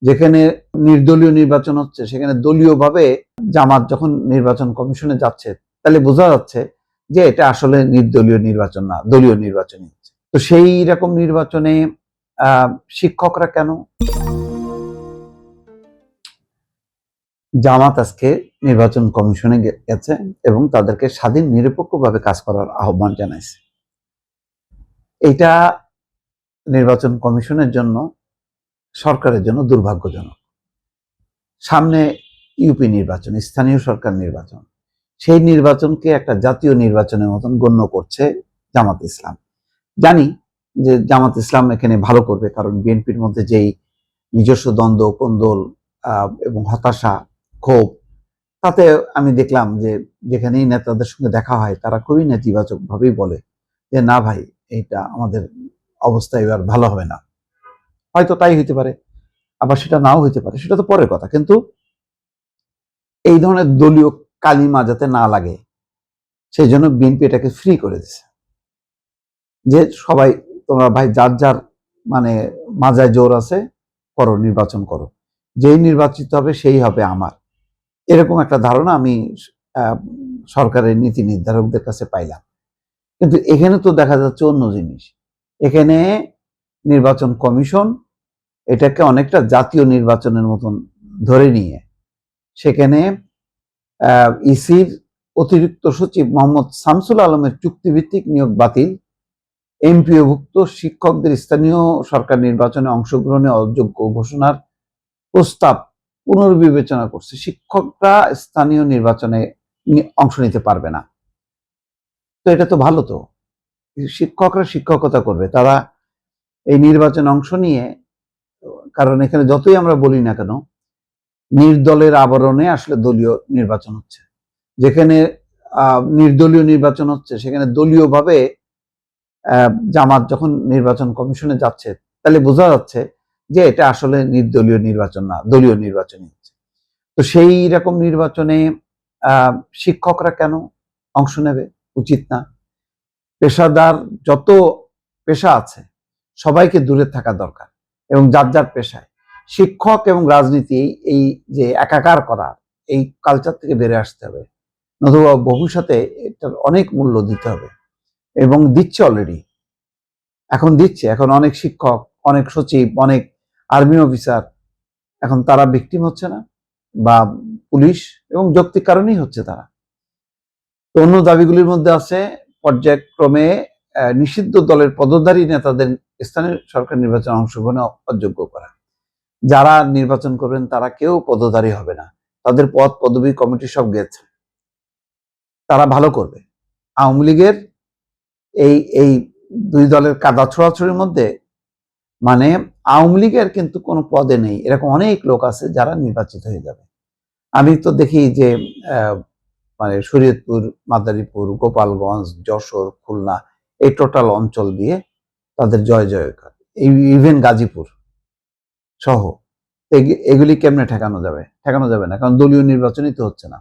যেখানে নির্দলীয় নির্বাচন হচ্ছে সেখানে দলীয়ভাবে জামাত যখন নির্বাচন কমিশনে যাচ্ছে তাহলে বোঝা যাচ্ছে যে এটা আসলে নির্দলীয় নির্বাচন না, দলীয় নির্বাচনই হচ্ছে। তো সেই রকম নির্বাচনে শিক্ষকরা কেন? জামাত আজকে নির্বাচন কমিশনে গেছে এবং তাদেরকে স্বাধীন নিরপেক্ষভাবে কাজ করার আহ্বান জানাইছে। এটা নির্বাচন কমিশনের জন্য, সরকারের জন্য দুর্ভাগ্যজনক। সামনে ইউপি নির্বাচন, স্থানীয় সরকার নির্বাচন, সেই নির্বাচনকে একটা জাতীয় নির্বাচনের মতন গণ্য করছে জামাত ইসলাম। জানি যে জামাত ইসলাম এখানে ভালো করবে, কারণ বিএনপির মধ্যে যেই নিজস্ব দ্বন্দ্ব, কোন্দল এবং হতাশা, ক্ষোভ, তাতে আমি দেখলাম যে যেখানেই নেতাদের সঙ্গে দেখা হয় তারা খুবই নেতিবাচক ভাবেই বলে যে না ভাই, এটা আমাদের অবস্থা এবার ভালো হবে না। হয়তো তাই হইতে পারে, আবার সেটা নাও হইতে পারে, সেটা তো পরের কথা। কিন্তু এই ধরনের দলীয় কালিমা যাতে না লাগে সেই জন্য বিএনপি এটাকে ফ্রি করে দিছে, যে সবাই তোমরা ভাই যার যার মানে মাজায় জোর আছে করো, নির্বাচন করো, যেই নির্বাচিত হবে সেই হবে আমার। এরকম একটা ধারণা আমি সরকারের নীতি নির্ধারকদের কাছে পাইলাম। কিন্তু এখানে তো দেখা যাচ্ছে অন্য জিনিস। এখানে নির্বাচন কমিশন এটাকে অনেকটা জাতীয় নির্বাচনের মতন ধরে নিয়ে সেখানে ইসির অতিরিক্ত সচিব মোহাম্মদ শামসুল আলমের চুক্তিভিত্তিক নিয়োগ বাতিল, এমপিওভুক্ত শিক্ষকদের স্থানীয় সরকার নির্বাচনে অংশগ্রহণে অযোগ্য ঘোষণার প্রস্তাব পুনর্বিবেচনা করছে। শিক্ষকরা স্থানীয় নির্বাচনে অংশ নিতে পারবে না। তো এটা তো ভালো। তো শিক্ষকরা শিক্ষকতা করবে, তারা এই নির্বাচনে অংশ নিয়ে, কারণ এখানে যতই আমরা বলি না কেন নির্দলের আবরণে আসলে দলীয় নির্বাচন হচ্ছে। যেখানে নির্দলীয় নির্বাচন হচ্ছে সেখানে দলীয়ভাবে জামাত যখন নির্বাচন কমিশনে যাচ্ছে তাহলে বোঝা যাচ্ছে যে এটা আসলে নির্দলীয় নির্বাচন না, দলীয় নির্বাচনই হচ্ছে। তো সেই রকম নির্বাচনে শিক্ষকরা কেন অংশ নেবে? উচিত না। পেশাদার যত পেশা আছে সবাইকে দূরে থাকা দরকার এবং যার যার পেশায়। শিক্ষক এবং রাজনীতি এই যে একাকার করার এই কালচার থেকে বেরিয়ে আসতে হবে, নতুবা ভবিষ্যতে এটার অনেক মূল্য দিতে হবে এবং দিচ্ছে অলরেডি। এখন দিচ্ছে, এখন অনেক শিক্ষক, অনেক সচিব, অনেক আর্মি অফিসার এখন তারা ভিকটিম হচ্ছে না, বা পুলিশ, এবং যৌক্তিক কারণেই হচ্ছে তারা। তো অন্য দাবিগুলির মধ্যে আছে পর্যায়ক্রমে নিষিদ্ধ দলের পদধারী নেতাদের স্থানীয় সরকার নির্বাচনে অংশগ্রহণে অযোগ্য করা। যারা নির্বাচন করবেন তারা কেউ পদধারী হবে না, তাদের পদ পদবি কমিটি সব গেছে, তারা ভালো করবে। আওয়ামী লীগের এই এই দুই দলের কাদা ছোড়াছড়ির মধ্যে মানে আওয়ামী লীগের কিন্তু কোনো পদে নেই এরকম অনেক লোক আছে যারা নির্বাচিত হয়ে যাবে। আমি তো দেখি যে মানে শরীয়তপুর, মাদারীপুর, গোপালগঞ্জ, যশোর, খুলনা এই টোটাল অঞ্চল দিয়ে তাদের জয় জয়কার, ইভেন গাজীপুর সহ। এগুলি কেমনে ঠেকানো যাবে? ঠেকানো যাবে না, কারণ দলীয় নির্বাচনই তো হচ্ছে না।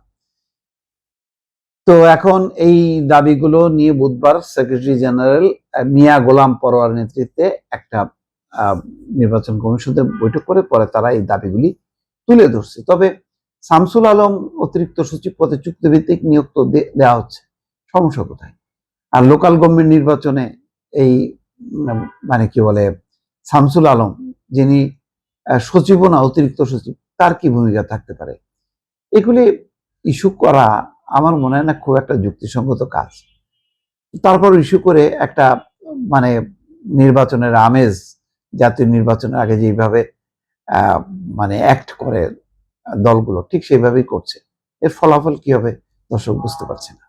তো এখন এই দাবিগুলো নিয়ে বুধবার সেক্রেটারি জেনারেল মিয়া গোলাম পরোয়ার নেতৃত্বে একটা নির্বাচন কমিশনের বৈঠক করে পরে তারা এই দাবিগুলি তুলে ধরছে। তবে শামসুল আলম অতিরিক্ত সচিব পদে চুক্তিভিত্তিক নিয়োগ তো দেওয়া হচ্ছে, সমস্যা কোথায়? আর লোকাল গভর্নমেন্ট নির্বাচনে এই মানে কি বলে শামসুল আলম, যিনি সচিবও না, অতিরিক্ত সচিব, তার কি ভূমিকা থাকতে পারে? এগুলি ইস্যু করা আমার মনে হয় না খুব একটা যুক্তিসঙ্গত কাজ। তারপর ইস্যু করে একটা মানে নির্বাচনের আমেজ, জাতীয় নির্বাচনের আগে যেভাবে মানে অ্যাক্ট করে দলগুলো, ঠিক সেইভাবেই করছে। এর ফলাফল কি হবে দর্শক বুঝতে পারছে না।